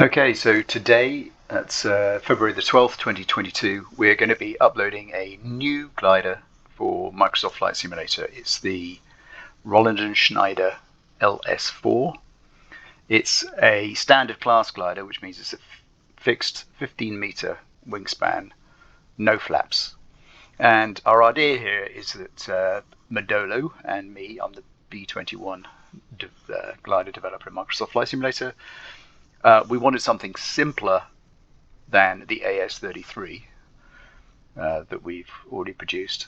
Okay, so today, that's February the 12th, 2022, we're going to be uploading a new glider for Microsoft Flight Simulator. It's the Rolladen-Schneider LS4. It's a standard class glider, which means it's a fixed 15-meter wingspan, no flaps. And our idea here is that Modolo and me, I'm the B21 glider developer in Microsoft Flight Simulator, we wanted something simpler than the AS33 that we've already produced,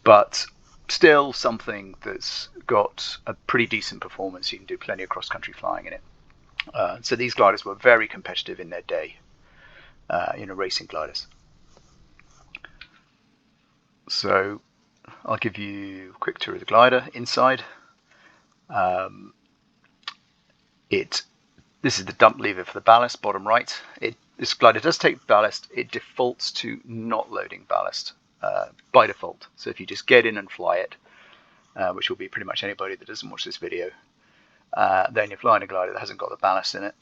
but still something that's got a pretty decent performance. You can do plenty of cross-country flying in it. So these gliders were very competitive in their day, racing gliders. So I'll give you a quick tour of the glider inside. This is the dump lever for the ballast, bottom right. This glider does take ballast. It defaults to not loading ballast by default. So if you just get in and fly it, which will be pretty much anybody that doesn't watch this video, then you're flying a glider that hasn't got the ballast in it.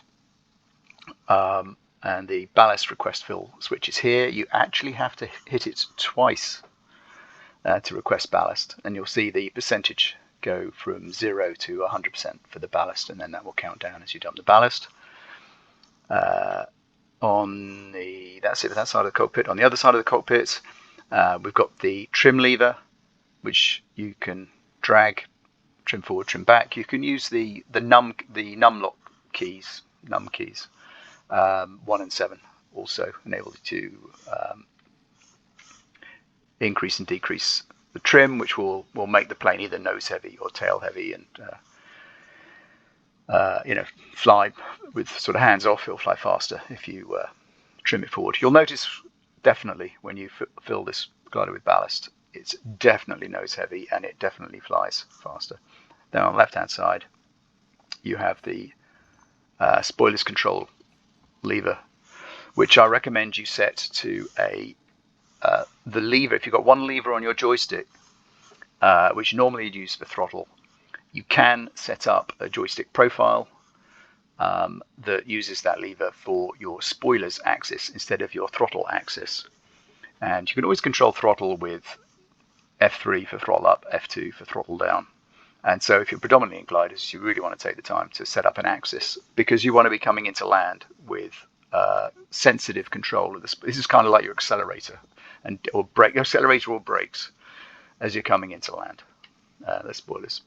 And the ballast request fill switch is here. You actually have to hit it twice to request ballast, and you'll see the percentage go from 0 to 100% for the ballast, and then that will count down as you dump the ballast. That's it for that side of the cockpit. On the other side of the cockpit, we've got the trim lever, which you can drag, trim forward, trim back. You can use the num lock keys, 1 and 7, also enable you to increase and decrease the trim, which will make the plane either nose heavy or tail heavy, and fly with sort of hands off. It'll fly faster if you trim it forward. You'll notice definitely when you fill this glider with ballast, it's definitely nose heavy and it definitely flies faster. Then on the left hand side you have the spoilers control lever, which I recommend you set to the lever. If you've got one lever on your joystick, which normally you'd use for throttle, you can set up a joystick profile that uses that lever for your spoilers axis instead of your throttle axis. And you can always control throttle with F3 for throttle up, F2 for throttle down. And so if you're predominantly in gliders, you really want to take the time to set up an axis, because you want to be coming into land with sensitive control of this. This is kind of like your accelerator or brake, accelerator or brakes as you're coming into land. The spoilers.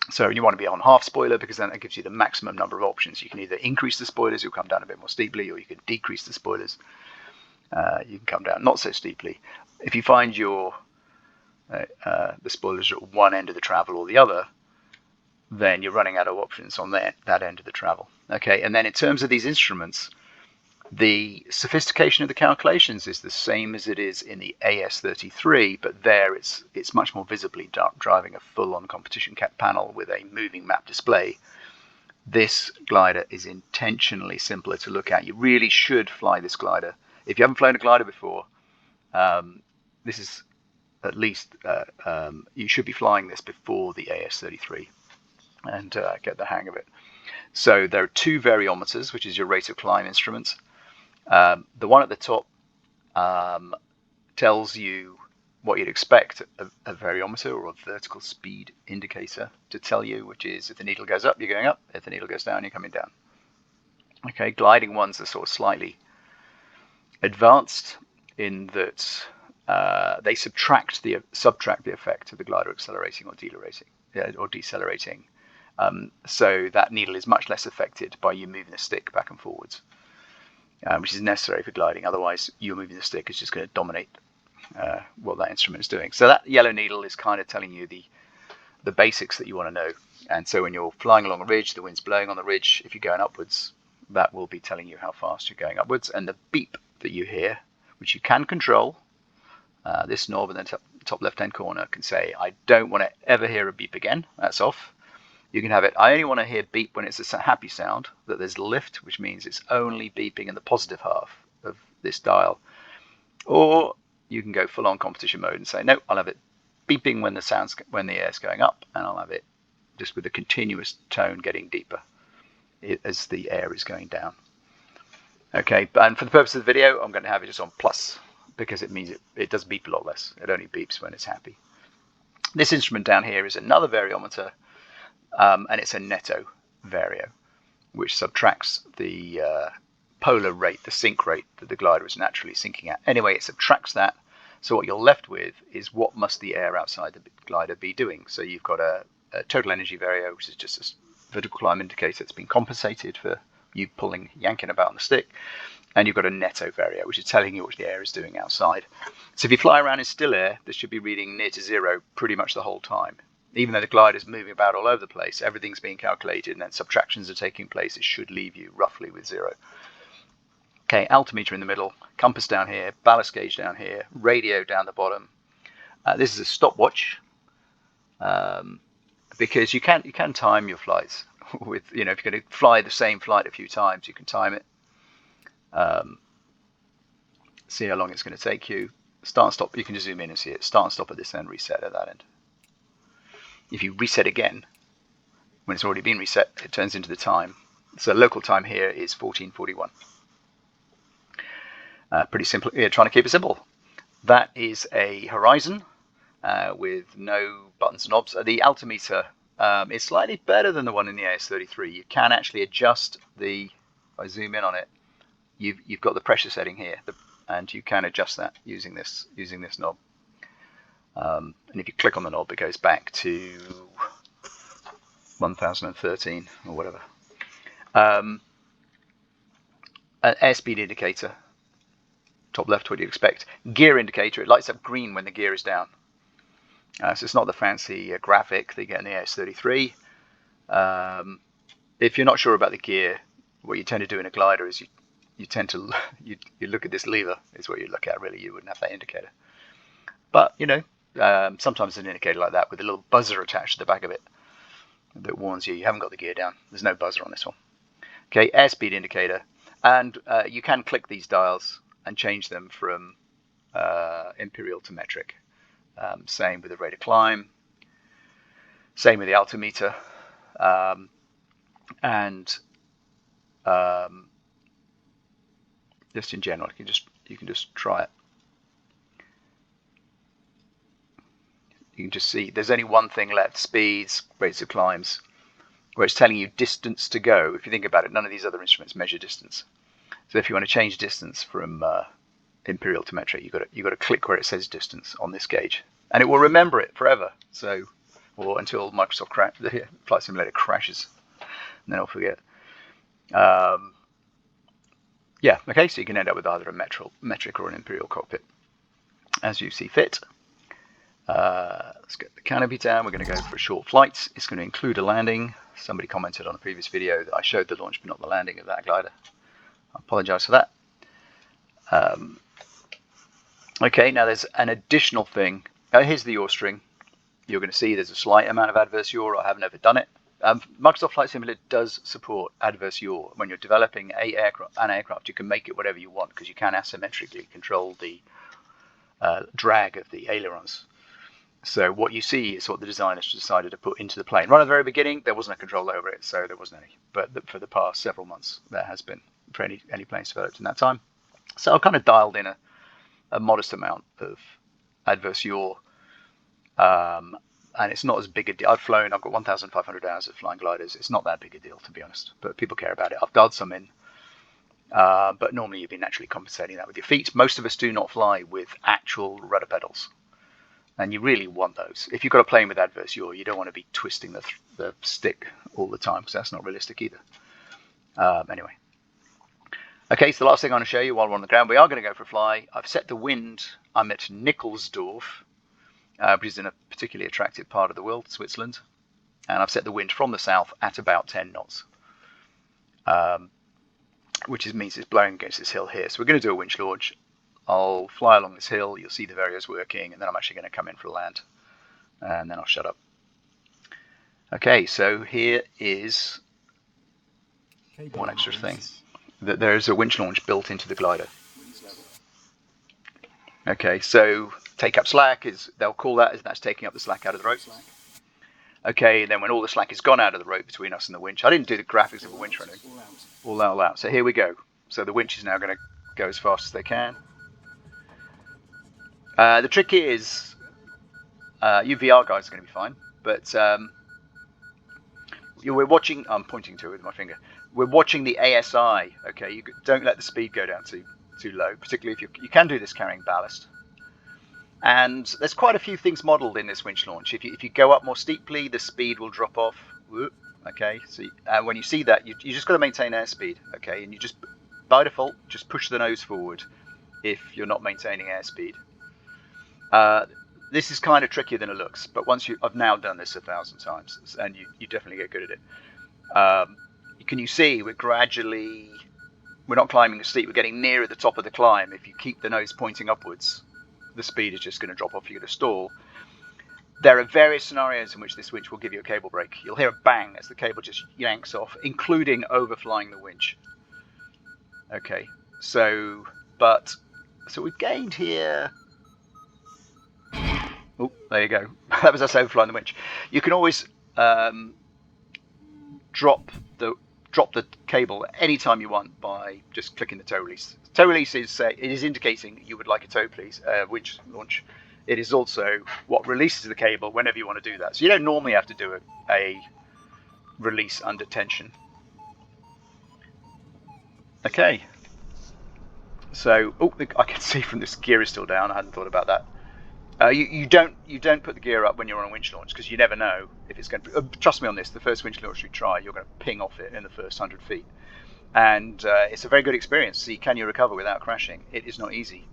So you want to be on half spoiler, because then it gives you the maximum number of options. You can either increase the spoilers, you'll come down a bit more steeply, or you can decrease the spoilers. You can come down not so steeply. If you find the spoilers are at one end of the travel or the other, then you're running out of options on that end of the travel. Okay, and then in terms of these instruments, the sophistication of the calculations is the same as it is in the AS33, but there it's much more visibly driving a full-on competition panel with a moving map display. This glider is intentionally simpler to look at. You really should fly this glider. If you haven't flown a glider before, this is at least, you should be flying this before the AS33 and get the hang of it. So there are 2 variometers, which is your rate of climb instrument. The one at the top tells you what you'd expect a variometer or a vertical speed indicator to tell you, which is if the needle goes up, you're going up. If the needle goes down, you're coming down. Okay, gliding ones are sort of slightly advanced in that they subtract the effect of the glider accelerating or decelerating. So that needle is much less affected by you moving the stick back and forwards, which is necessary for gliding. Otherwise, you moving the stick is just going to dominate what that instrument is doing. So that yellow needle is kind of telling you the basics that you want to know. And so when you're flying along a ridge, the wind's blowing on the ridge. If you're going upwards, that will be telling you how fast you're going upwards. And the beep that you hear, which you can control, this knob in the top left-hand corner can say, I don't want to ever hear a beep again. That's off. You can have it, I only want to hear beep when it's a happy sound, that there's lift, which means it's only beeping in the positive half of this dial. Or you can go full-on competition mode and say, no, I'll have it beeping when the air's going up, and I'll have it just with a continuous tone getting deeper as the air is going down. Okay, and for the purpose of the video, I'm going to have it just on plus, because it means it does beep a lot less. It only beeps when it's happy. This instrument down here is another variometer, and it's a netto vario, which subtracts the polar rate, the sink rate that the glider is naturally sinking at. Anyway, it subtracts that. So what you're left with is what must the air outside the glider be doing. So you've got a total energy vario, which is just a vertical climb indicator that's been compensated for you yanking about on the stick. And you've got a netto vario, which is telling you what the air is doing outside. So if you fly around in still air, this should be reading near to zero pretty much the whole time. Even though the glider is moving about all over the place, everything's being calculated and then subtractions are taking place. It should leave you roughly with zero. Okay, altimeter in the middle, compass down here, ballast gauge down here, radio down the bottom. This is a stopwatch, because you can time your flights with, if you're going to fly the same flight a few times, you can time it. See how long it's going to take you. Start and stop, you can just zoom in and see it. Start and stop at this end, reset at that end. If you reset again, when it's already been reset, it turns into the time. So local time here is 14:41. Pretty simple. Yeah, trying to keep it simple. That is a horizon with no buttons and knobs. The altimeter is slightly better than the one in the AS33. You can actually adjust the. If I zoom in on it, you've got the pressure setting here, and you can adjust that using this knob. And if you click on the knob, it goes back to 1013 or whatever. An airspeed indicator, top left, what you'd expect. Gear indicator, it lights up green when the gear is down. So it's not the fancy graphic that you get in the AS33. If you're not sure about the gear, what you tend to do in a glider is you tend to you look at this lever is what you look at. Really, you wouldn't have that indicator. But sometimes an indicator like that with a little buzzer attached to the back of it that warns you haven't got the gear down. There's no buzzer on this one. Okay, airspeed indicator, and you can click these dials and change them from imperial to metric. Same with the rate of climb, same with the altimeter, and just in general, you can just try it. You can just see there's only one thing left: speeds, rates of climbs, where it's telling you distance to go. If you think about it, none of these other instruments measure distance. So if you want to change distance from imperial to metric, you've got to click where it says distance on this gauge, and it will remember it forever. So, or until Microsoft the Flight Simulator crashes, and then it'll forget. Yeah, okay, so you can end up with either a metric or an imperial cockpit, as you see fit. Let's get the canopy down. We're going to go for a short flight. It's going to include a landing. Somebody commented on a previous video that I showed the launch but not the landing of that glider. I apologize for that. Okay, now there's an additional thing. Here's the yaw string. You're going to see there's a slight amount of adverse yaw. I haven't ever done it. Microsoft Flight Simulator does support adverse yaw. When you're developing an aircraft, you can make it whatever you want because you can asymmetrically control the drag of the ailerons. So what you see is what the designers decided to put into the plane. Right at the very beginning, there wasn't a control over it, so there wasn't any. But for the past several months, there has been for any planes developed in that time. So I've kind of dialed in a modest amount of adverse yaw, and it's not as big a deal. I've got 1,500 hours of flying gliders. It's not that big a deal, to be honest, but people care about it. I've dialed some in, but normally you'd be naturally compensating that with your feet. Most of us do not fly with actual rudder pedals, and you really want those. If you've got a plane with adverse yaw, you don't want to be twisting the stick all the time because that's not realistic either. Anyway. Okay, so the last thing I'm going to show you while we're on the ground, we are going to go for a fly. I've set the wind. I'm at Nickelsdorf, which is in a particularly attractive part of the world, Switzerland. And I've set the wind from the south at about 10 knots, which means it's blowing against this hill here. So we're going to do a winch launch. I'll fly along this hill. You'll see the varios working, and then I'm actually going to come in for a land. And then I'll shut up. Okay, so here is one extra thing. That there is a winch launch built into the glider. Okay, so take up slack they'll call that's taking up the slack out of the rope. Okay, and then when all the slack is gone out of the rope between us and the winch, I didn't do the graphics of a winch or anything. All out. So here we go. So the winch is now going to go as fast as they can. The trick is, you VR guys are going to be fine, but we're watching. I'm pointing to it with my finger. We're watching the ASI. Okay, you don't let the speed go down too low, particularly if you can do this carrying ballast. And there's quite a few things modelled in this winch launch. If you go up more steeply, the speed will drop off. Okay, so when you see that, you just got to maintain airspeed. Okay, and you just by default just push the nose forward if you're not maintaining airspeed. This is kind of trickier than it looks, but I've now done this 1,000 times, and you definitely get good at it. Can you see we're not climbing steep, we're getting nearer the top of the climb. If you keep the nose pointing upwards, the speed is just going to drop off, you're going to stall. There are various scenarios in which this winch will give you a cable break. You'll hear a bang as the cable just yanks off, including overflying the winch. Okay, so we've gained here. Oh, there you go. That was us overflying the winch. You can always drop the cable anytime you want by just clicking the tow release. Tow release is indicating you would like a tow winch launch. It is also what releases the cable whenever you want to do that. So you don't normally have to do a release under tension. Okay. So, I can see from this gear is still down. I hadn't thought about that. You don't put the gear up when you're on a winch launch because you never know if it's going to. Trust me on this. The first winch launch you try, you're going to ping off it in the first 100 feet, and it's a very good experience. See, can you recover without crashing? It is not easy,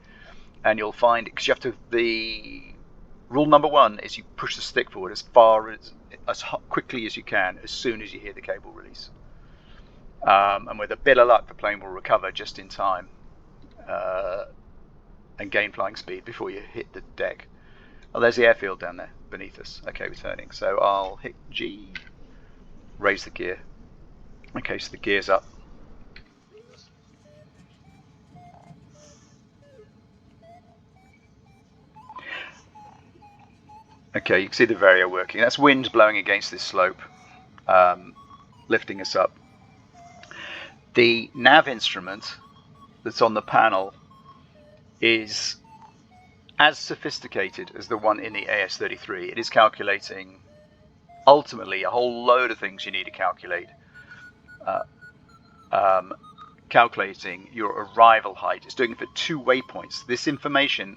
and you'll find because you have to. The rule number one is you push the stick forward as quickly as you can as soon as you hear the cable release, and with a bit of luck, the plane will recover just in time. And gain flying speed before you hit the deck. Oh, there's the airfield down there beneath us. Okay, we're turning. So I'll hit G, raise the gear. Okay, so the gear's up. Okay, you can see the Vario working. That's wind blowing against this slope, lifting us up. The nav instrument that's on the panel is as sophisticated as the one in the AS33. It is calculating ultimately a whole load of things you need to calculate. Calculating your arrival height. It's doing it for 2 waypoints. This information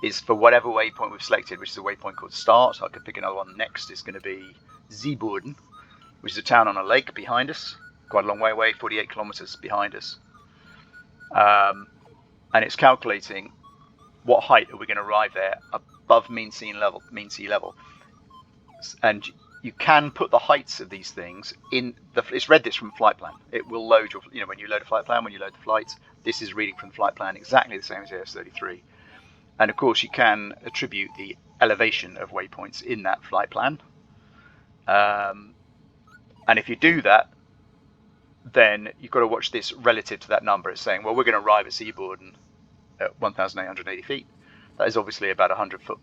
is for whatever waypoint we've selected, which is a waypoint called start. I could pick another one. Next is going to be Seeboden, which is a town on a lake behind us, quite a long way away, 48 kilometers behind us. And it's calculating what height are we going to arrive there above mean sea level. And you can put the heights of these things in it's read this from flight plan. It will load your, when you load a flight plan, when you load the flights, this is reading from the flight plan exactly the same as AS33. And of course you can attribute the elevation of waypoints in that flight plan. And if you do that, then you've got to watch this relative to that number. It's saying, well, we're going to arrive at Seeboden at 1,880 feet. That is obviously about 100 foot.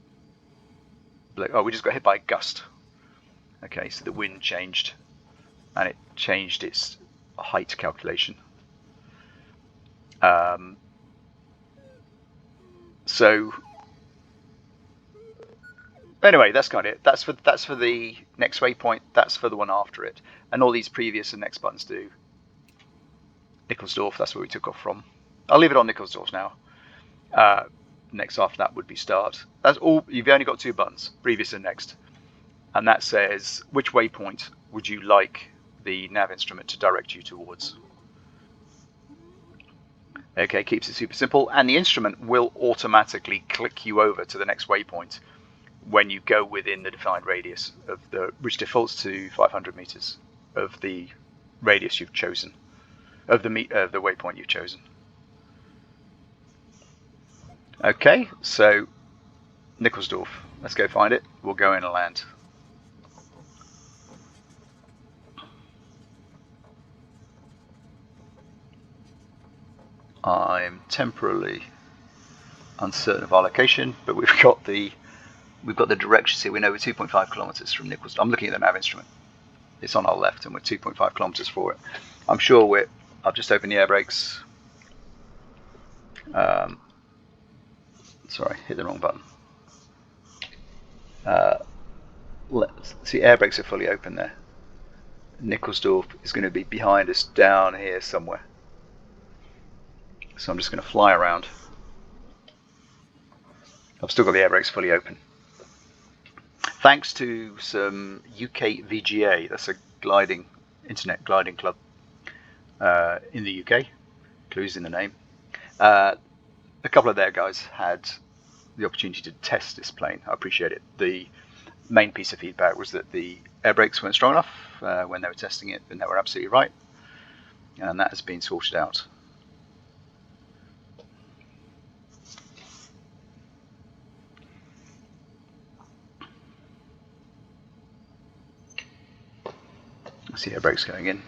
Oh, we just got hit by a gust. Okay, so the wind changed, and it changed its height calculation. So anyway, that's kind of it. That's for the next waypoint. That's for the one after it, and all these previous and next buttons do. Nickelsdorf, that's where we took off from. I'll leave it on Nickelsdorf now. Next after that would be start. That's all. You've only got 2 buttons, previous and next, and that says which waypoint would you like the nav instrument to direct you towards. Okay, keeps it super simple, and the instrument will automatically click you over to the next waypoint when you go within the defined radius of which defaults to 500 meters of the radius you've chosen, of the waypoint you've chosen. Okay, so Nickelsdorf, let's go find it. We'll go in and land. I'm temporarily uncertain of our location, but we've got the directions here. We know we're 2.5 kilometers from Nickelsdorf. I'm looking at the nav instrument. It's on our left, and we're 2.5 kilometers for it. I'm sure we're I've just opened the air brakes. Sorry, hit the wrong button. Let's see, air brakes are fully open there. Nickelsdorf is going to be behind us down here somewhere. So I'm just going to fly around. I've still got the air brakes fully open. Thanks to some UK VGA, that's a internet gliding club in the UK, clues in the name. A couple of their guys had the opportunity to test this plane. I appreciate it. The main piece of feedback was that the air brakes weren't strong enough when they were testing it, and they were absolutely right. And that has been sorted out. I see air brakes going in.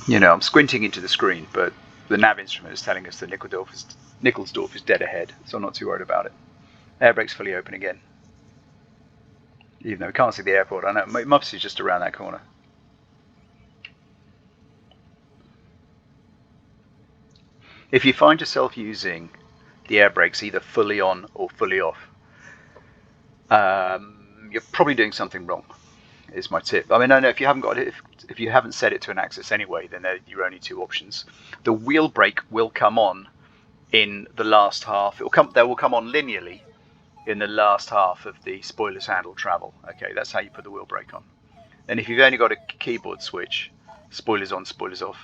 You know, I'm squinting into the screen, but the nav instrument is telling us that Nickelsdorf is dead ahead, so I'm not too worried about it. Air brakes fully open again. Even though we can't see the airport, I know it must be just around that corner. If you find yourself using the air brakes either fully on or fully off, you're probably doing something wrong, is my tip. I mean, I know if you haven't got it, if you haven't set it to an axis anyway, then they're your only two options. The wheel brake will come on in the last half. They will come on linearly in the last half of the spoilers handle travel. Okay, that's how you put the wheel brake on. And if you've only got a keyboard switch, spoilers on, spoilers off,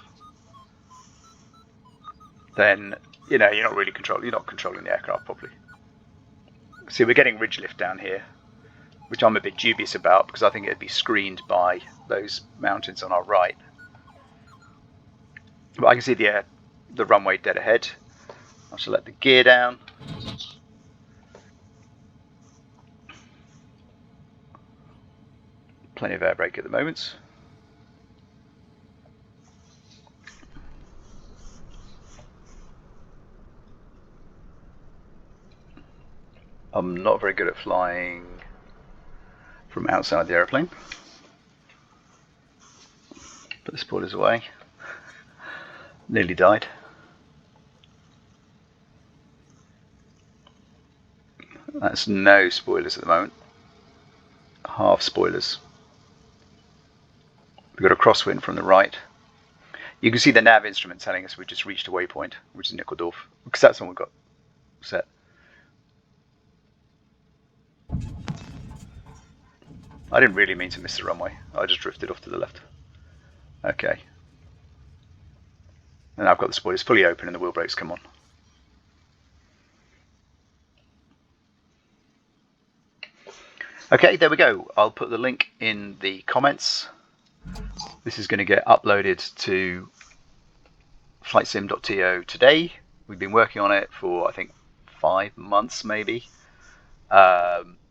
then you know you're not controlling the aircraft properly. See, we're getting ridge lift down here, which I'm a bit dubious about because I think it'd be screened by those mountains on our right. But I can see the runway dead ahead. I shall let the gear down. Plenty of air brake at the moment. I'm not very good at flying from outside the aeroplane. Put the spoilers away. Nearly died. That's no spoilers at the moment. Half spoilers. We've got a crosswind from the right. You can see the nav instrument telling us we've just reached a waypoint, which is Nickelsdorf, because that's the one we've got set. I didn't really mean to miss the runway. I just drifted off to the left. Okay. And I've got the spoilers fully open and the wheel brakes come on. Okay, there we go. I'll put the link in the comments. This is going to get uploaded to flightsim.to today. We've been working on it for, I think, 5 months maybe.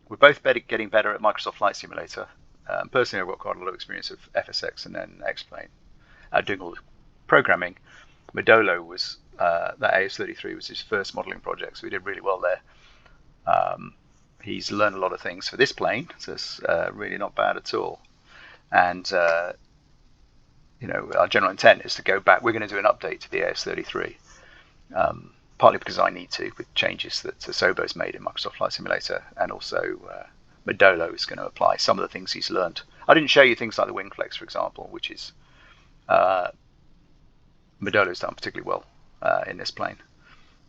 We're both getting better at Microsoft Flight Simulator. Personally, I've got quite a lot of experience of FSX and then X-Plane, doing all the programming. Modolo was, that AS33 was his first modeling project, so we did really well there. He's learned a lot of things for this plane, so it's really not bad at all. And you know, our general intent is to go back. We're going to do an update to the AS33, partly because I need to, with changes that Sobo's made in Microsoft Flight Simulator, and also Modolo is going to apply some of the things he's learned. I didn't show you things like the wing flex, for example, which is Modolo's done particularly well in this plane,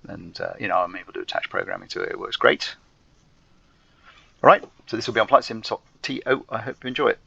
and you know, I'm able to attach programming to it. It works great. All right, so this will be on flightsim.to. I hope you enjoy it.